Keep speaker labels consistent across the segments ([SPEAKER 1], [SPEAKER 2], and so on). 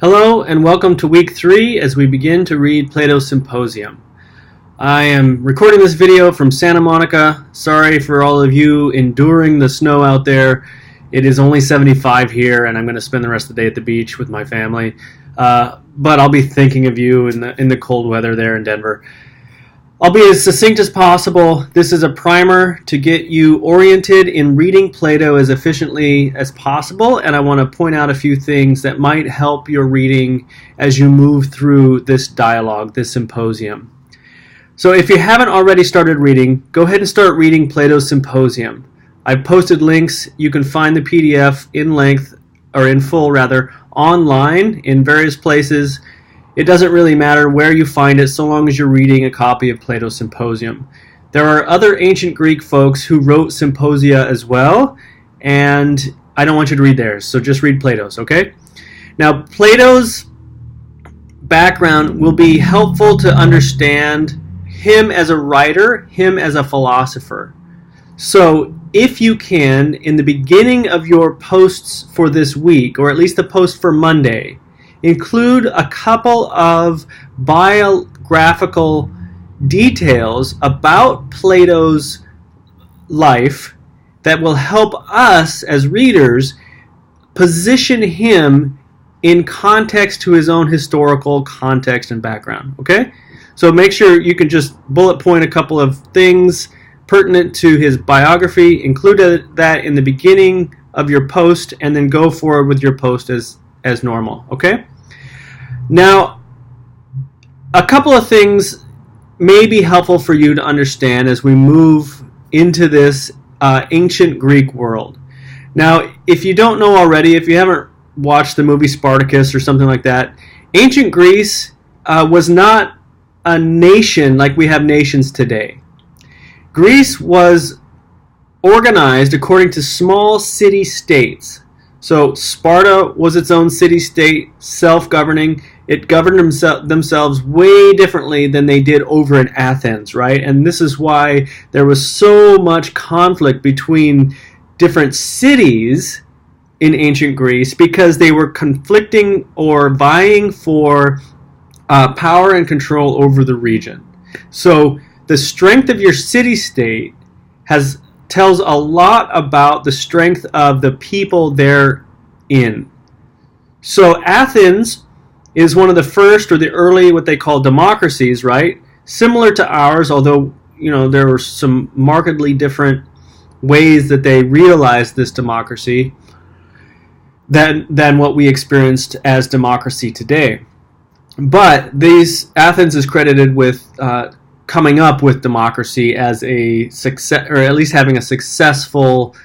[SPEAKER 1] Hello and welcome to week 3 as we begin to read Plato's Symposium. I am recording this video from Santa Monica. Sorry for all of you enduring the snow out there. It is only 75 here and I'm going to spend the rest of the day at the beach with my family. But I'll be thinking of you in the cold weather there in Denver. I'll be as succinct as possible. This is a primer to get you oriented in reading Plato as efficiently as possible, and I want to point out a few things that might help your reading as you move through this dialogue, this symposium. So if you haven't already started reading, go ahead and start reading Plato's Symposium. I've posted links. You can find the PDF in full online in various places. It doesn't really matter where you find it so long as you're reading a copy of Plato's Symposium. There are other ancient Greek folks who wrote symposia as well, and I don't want you to read theirs, so just read Plato's, okay? Now, Plato's background will be helpful to understand him as a writer, him as a philosopher. So, if you can, in the beginning of your posts for this week, or at least the post for Monday, include a couple of biographical details about Plato's life that will help us as readers position him in context to his own historical context and background. Okay? So make sure you can just bullet point a couple of things pertinent to his biography, include that in the beginning of your post, and then go forward with your post as normal, okay? Now, a couple of things may be helpful for you to understand as we move into this ancient Greek world. Now, if you don't know already, if you haven't watched the movie Spartacus or something like that, ancient Greece was not a nation like we have nations today. Greece was organized according to small city-states. So Sparta was its own city-state, self-governing. It governed themselves way differently than they did over in Athens, right? And this is why there was so much conflict between different cities in ancient Greece, because they were conflicting or vying for power and control over the region. So the strength of your city-state tells a lot about the strength of the people they're in. So Athens is one of the first or the early what they call democracies, right? Similar to ours, although there were some markedly different ways that they realized this democracy than what we experienced as democracy today. But Athens is credited with coming up with democracy as a success, or at least having a successful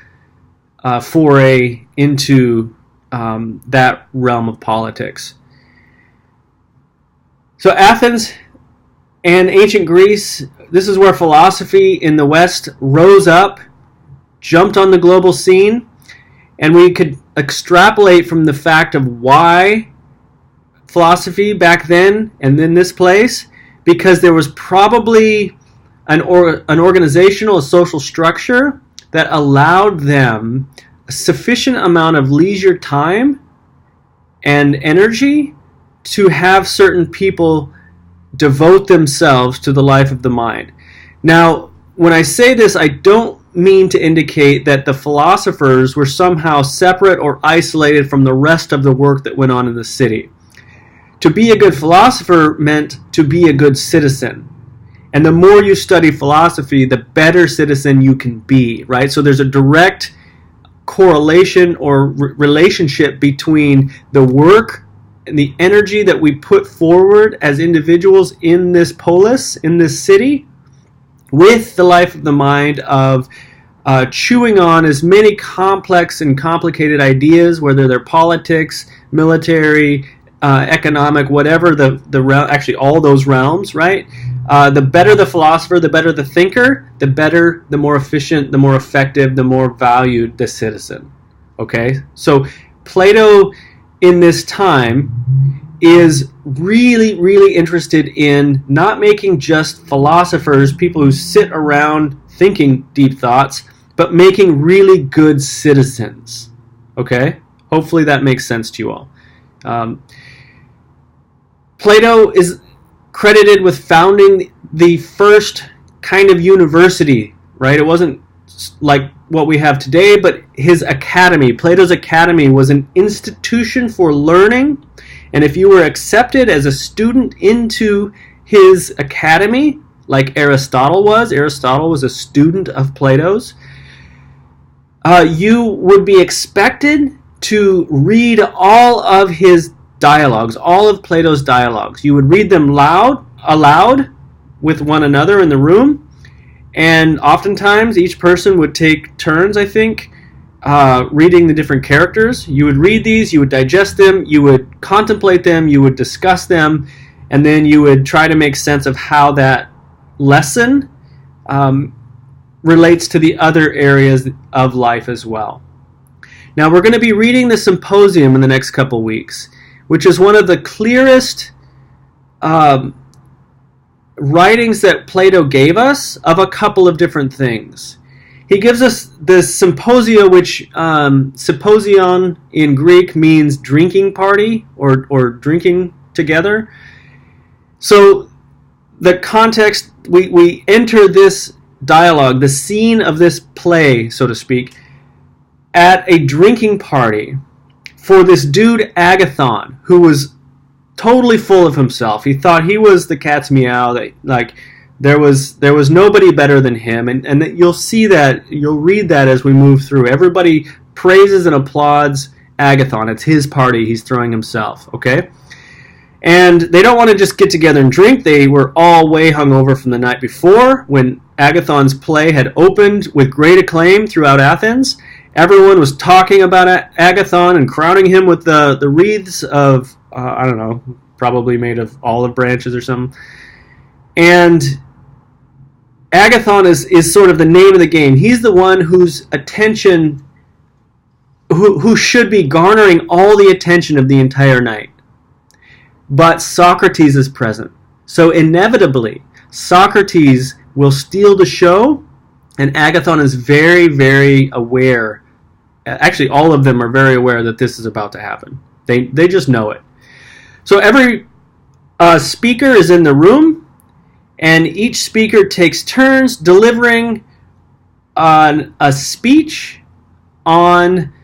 [SPEAKER 1] foray into that realm of politics. So Athens and ancient Greece, this is where philosophy in the West rose up, jumped on the global scene, and we could extrapolate from the fact of why philosophy back then and then this place, because there was probably an organizational, a social structure that allowed them a sufficient amount of leisure time and energy to have certain people devote themselves to the life of the mind. Now, when I say this, I don't mean to indicate that the philosophers were somehow separate or isolated from the rest of the work that went on in the city. To be a good philosopher meant to be a good citizen. And the more you study philosophy, the better citizen you can be, right? So there's a direct correlation or relationship between the work and the energy that we put forward as individuals in this polis, in this city, with the life of the mind of chewing on as many complex and complicated ideas, whether they're politics, military, economic, whatever actually all those realms, right? The better the philosopher, the better the thinker, the more efficient, the more effective, the more valued the citizen. Okay? So Plato in this time is really, really interested in not making just philosophers, people who sit around thinking deep thoughts, but making really good citizens. Okay? Hopefully that makes sense to you all. Plato is credited with founding the first kind of university, right? It wasn't like what we have today, but his academy, Plato's academy, was an institution for learning. And if you were accepted as a student into his academy, like Aristotle was a student of Plato's, you would be expected to read all of his dialogues, all of Plato's dialogues. You would read them aloud with one another in the room, and oftentimes each person would take turns, I think, reading the different characters. You would read these, you would digest them, you would contemplate them, you would discuss them, and then you would try to make sense of how that lesson relates to the other areas of life as well. Now we're going to be reading the Symposium in the next couple weeks, which is one of the clearest writings that Plato gave us of a couple of different things. He gives us the Symposia, which Symposion in Greek means drinking party or drinking together. So the context, we enter this dialogue, the scene of this play, so to speak, at a drinking party for this dude Agathon, who was totally full of himself. He thought he was the cat's meow, that like there was nobody better than him, and you'll see that, you'll read that as we move through. Everybody praises and applauds Agathon. It's his party, he's throwing himself, okay? And they don't want to just get together and drink. They were all way hungover from the night before when Agathon's play had opened with great acclaim throughout Athens. Everyone was talking about Agathon and crowning him with the wreaths of, I don't know, probably made of olive branches or something. And Agathon is sort of the name of the game. He's the one whose attention, who should be garnering all the attention of the entire night. But Socrates is present. So inevitably, Socrates will steal the show, and Agathon is very, very aware. Actually, all of them are very aware that this is about to happen. They just know it. So every speaker is in the room, and each speaker takes turns delivering a speech on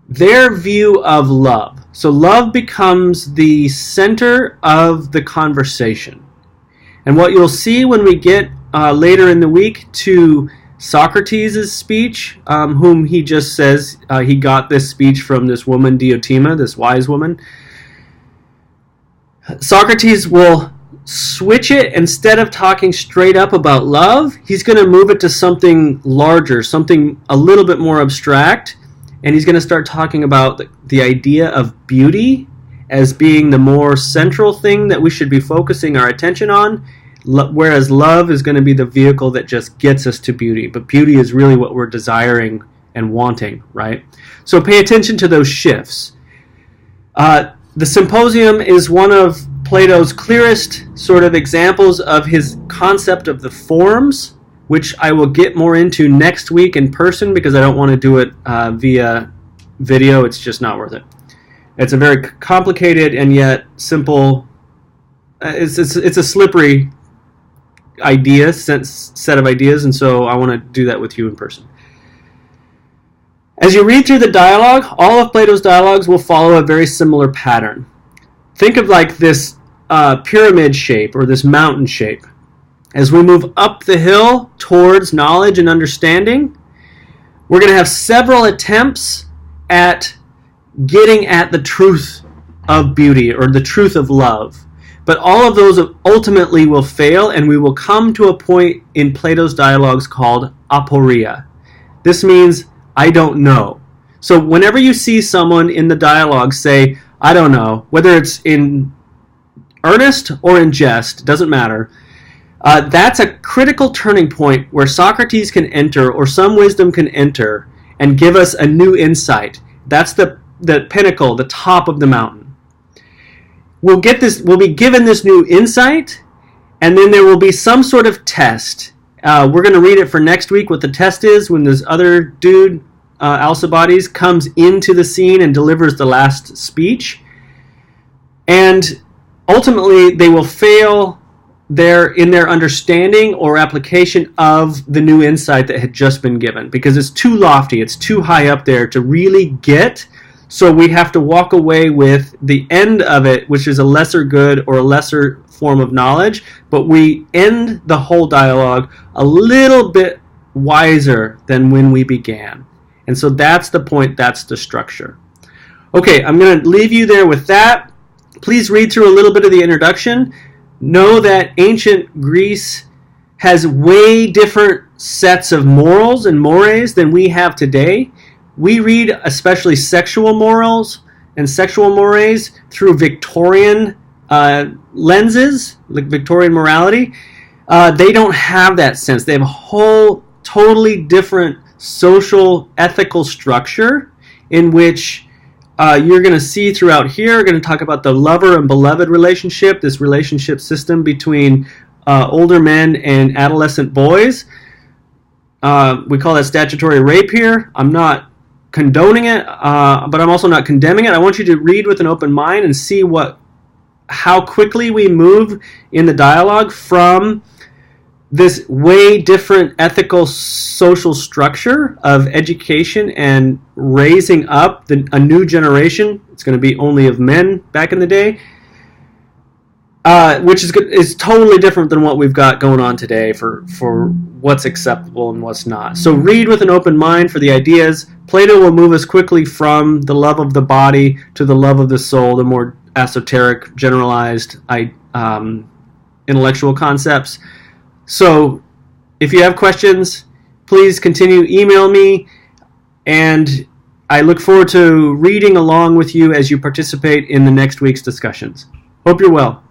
[SPEAKER 1] their view of love. So love becomes the center of the conversation. And what you'll see when we get later in the week to Socrates' speech, whom he just says he got this speech from this woman Diotima, this wise woman, Socrates will switch it. Instead of talking straight up about love, he's going to move it to something larger, something a little bit more abstract, and he's going to start talking about the idea of beauty as being the more central thing that we should be focusing our attention on, whereas love is going to be the vehicle that just gets us to beauty. But beauty is really what we're desiring and wanting, right? So pay attention to those shifts. The Symposium is one of Plato's clearest sort of examples of his concept of the forms, which I will get more into next week in person because I don't want to do it via video. It's just not worth it. It's a very complicated and yet simple, it's a slippery set of ideas, and so I want to do that with you in person. As you read through the dialogue, all of Plato's dialogues will follow a very similar pattern. Think of like this pyramid shape or this mountain shape. As we move up the hill towards knowledge and understanding, we're going to have several attempts at getting at the truth of beauty or the truth of love. But all of those ultimately will fail, and we will come to a point in Plato's dialogues called aporia. This means, I don't know. So whenever you see someone in the dialogue say, I don't know, whether it's in earnest or in jest, doesn't matter, that's a critical turning point where Socrates can enter, or some wisdom can enter, and give us a new insight. That's the pinnacle, the top of the mountain. We'll be given this new insight, and then there will be some sort of test. We're going to read it for next week, what the test is, when this other dude, Alcibiades, comes into the scene and delivers the last speech. And ultimately they will fail in their understanding or application of the new insight that had just been given, because it's too lofty, it's too high up there to really get. So we have to walk away with the end of it, which is a lesser good or a lesser form of knowledge, but we end the whole dialogue a little bit wiser than when we began. And so that's the point, that's the structure. Okay, I'm going to leave you there with that. Please read through a little bit of the introduction. Know that ancient Greece has way different sets of morals and mores than we have today. We read especially sexual morals and sexual mores through Victorian lenses, like Victorian morality. They don't have that sense. They have a whole totally different social ethical structure in which you're going to see throughout here. We're going to talk about the lover and beloved relationship, this relationship system between older men and adolescent boys. We call that statutory rape here. I'm not condoning it, but I'm also not condemning it. I want you to read with an open mind and see how quickly we move in the dialogue from this way different ethical social structure of education and raising up a new generation. It's going to be only of men back in the day, which is totally different than what we've got going on today for what's acceptable and what's not. So read with an open mind for the ideas. Plato will move us quickly from the love of the body to the love of the soul, the more esoteric, generalized intellectual concepts. So if you have questions, please continue email me, and I look forward to reading along with you as you participate in the next week's discussions. Hope you're well.